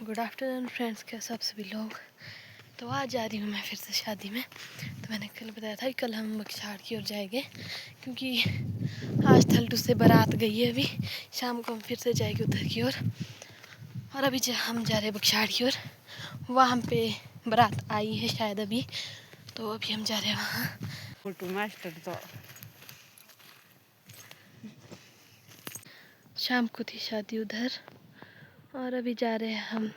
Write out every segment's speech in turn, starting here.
Good afternoon friends, कैसे आप सभी लोग। तो आज जा रही हूँ मैं फिर से शादी में। तो मैंने कल बताया था कि कल हम बक्साड़ की ओर जाएंगे, क्योंकि आज थलटू से बारात गई है। अभी शाम को हम फिर से जाएंगे उधर की ओर। और अभी हम जा रहे हैं बक्साड़ की ओर। वहाँ पे बारात आई है शायद अभी, तो अभी हम जा रहे हैं वहाँ। शाम को थी शादी उधर, और अभी जा रहे हैं हम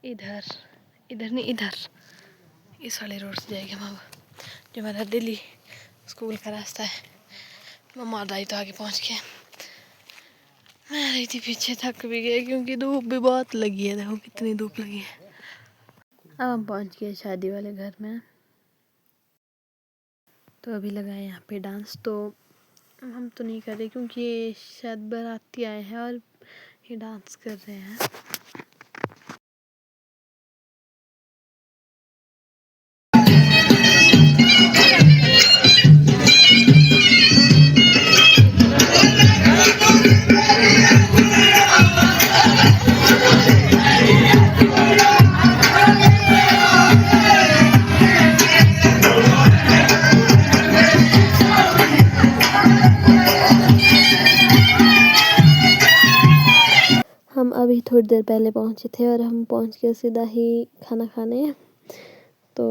इधर नहीं, इधर इस वाले रोड से जाएंगे हम, जो हमारा दिल्ली स्कूल का रास्ता है। मम्मा दाई तो आगे पहुंच गए, मैं रही थी पीछे। थक भी गए क्योंकि धूप भी बहुत लगी है। देखो कितनी धूप लगी है। अब हम पहुंच गए शादी वाले घर में। तो अभी लगा है यहाँ पे डांस। तो हम तो नहीं कर रहे क्योंकि ये शायद बाराती आए हैं और ये डांस कर रहे हैं। हम अभी थोड़ी देर पहले पहुंचे थे और हम पहुंच गए सीधा ही खाना खाने। तो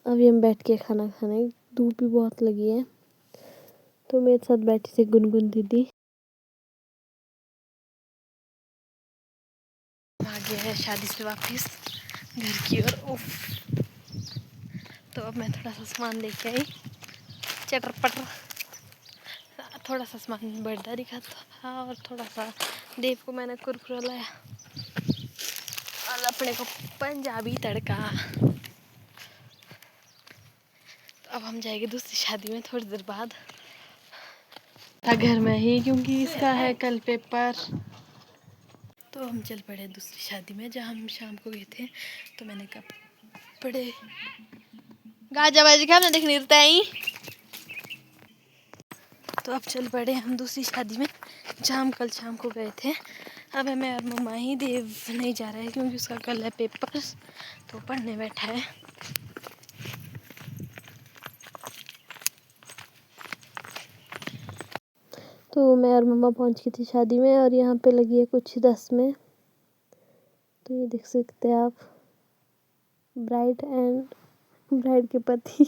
अभी हम बैठ के खाना खाने, धूप भी बहुत लगी है। तो मेरे साथ बैठी थी गुनगुन दीदी। आ गया है शादी से वापस घर की ओर। उफ, तो अब मैं थोड़ा सा सामान लेके आई, चटर पटर। थोड़ा सा सामान बर्दारी का था और थोड़ा सा देव को मैंने कुरकुरा लाया और अपने को पंजाबी तड़का। तो अब हम जाएंगे दूसरी शादी में थोड़ी देर बाद। था घर में ही क्योंकि इसका है कल पेपर। तो हम चल पड़े दूसरी शादी में जहाँ हम शाम को गए थे। तो मैंने कपड़े गाजाबाजी का हमने देखने देता है। तो अब चल पड़े हम दूसरी शादी में जहाँ हम कल शाम को गए थे। अब मैं और मम्मा ही, देव नहीं जा रहा है क्योंकि उसका कल है पेपर, तो पढ़ने बैठा है। तो मैं और मम्मा पहुंच गई थी शादी में और यहाँ पे लगी है कुछ 10 में। तो ये देख सकते हैं आप, ब्राइड एंड ब्राइड के पति।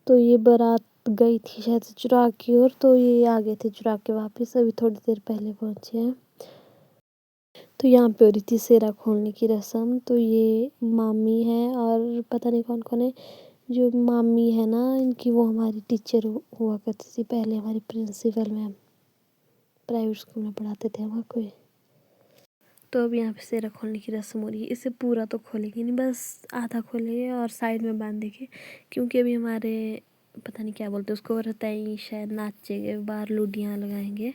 तो ये बारात गई थी शायद से चुरा की ओर, तो ये आ गए थे चुरा के वापस। अभी थोड़ी देर पहले पहुंचे हैं। तो यहाँ पे हो रही थी सेहरा खोलने की रस्म। तो ये मामी है और पता नहीं कौन कौन है। जो मामी है ना इनकी, वो हमारी टीचर हुआ करती थी पहले, हमारी प्रिंसिपल मैम। प्राइवेट स्कूल में पढ़ाते थे वहाँ कोई। तो अब यहाँ पे सेहरा खोलने की रस्म हो रही है। इसे पूरा तो खोलेंगे नहीं, बस आधा खोलेंगे और साइड में बांध देंगे, क्योंकि अभी हमारे पता नहीं क्या बोलते उसको, रताई शायद नाचेंगे बाहर, लूडियाँ लगाएंगे।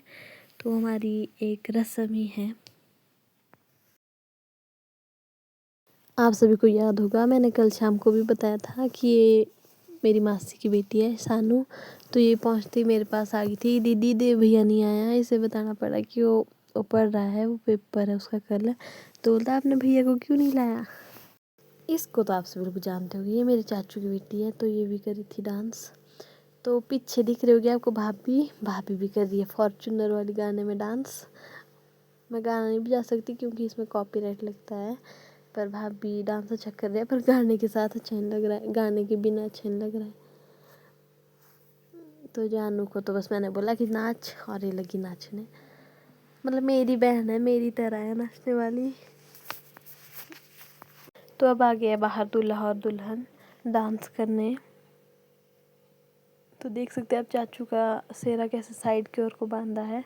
तो हमारी एक रस्म ही है। आप सभी को याद होगा, मैंने कल शाम को भी बताया था कि ये मेरी मासी की बेटी है सानू। तो ये पहुंचती मेरे पास आ गई थी, दीदी देव भैया नहीं आया। इसे बताना पड़ा कि वो पढ़ रहा है, वो पेपर है उसका कल। तो बोलता आपने भैया को क्यों नहीं लाया। इसको तो आप सभी लोग जानते होंगे, ये मेरे चाचू की बेटी है। तो ये भी करी थी डांस। तो पीछे दिख रही होगी आपको भाभी भी कर रही है फॉर्चूनर वाली गाने में डांस। मैं गाना नहीं बजा सकती क्योंकि इसमें कॉपीराइट लगता है, पर भाभी डांस अच्छा कर रही है। पर गाने के साथ अच्छा नहीं लग रहा है, गाने के बिना अच्छा नहीं लग रहा है। तो जानू को तो बस मैंने बोला कि नाच, और ये लगी नाचने। मतलब मेरी बहन है, मेरी तरह है नाचने वाली। तो अब आ गया बाहर दूल्हा और दुल्हन डांस करने। तो देख सकते हैं आप चाचू का सेहरा कैसे साइड की ओर को बांधा है।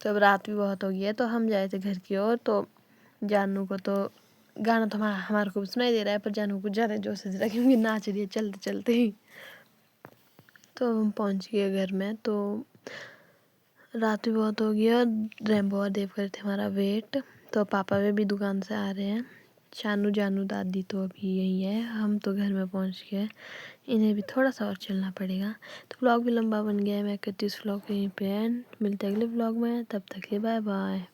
तो अब रात भी बहुत हो गई है, तो हम जाए थे घर की ओर। तो जानू को तो गाना तो हमारे को भी सुनाई दे रहा है, पर जानू को ज़्यादा जोश से रहा क्योंकि नाच रही है चलते चलते ही। तो हम पहुंच गए घर में। तो रात भी बहुत हो गई और रैम्बो और देव कर थे हमारा वेट। तो पापा भी दुकान से आ रहे हैं। शानू जानू दादी तो अभी यही है, हम तो घर में पहुंच गए। इन्हें भी थोड़ा सा और चलना पड़ेगा। तो व्लॉग भी लंबा बन गया है, मैं करती हूँ इस व्लॉग को यहीं पे एंड। मिलते हैं अगले व्लॉग में, तब तक के लिए बाय बाय।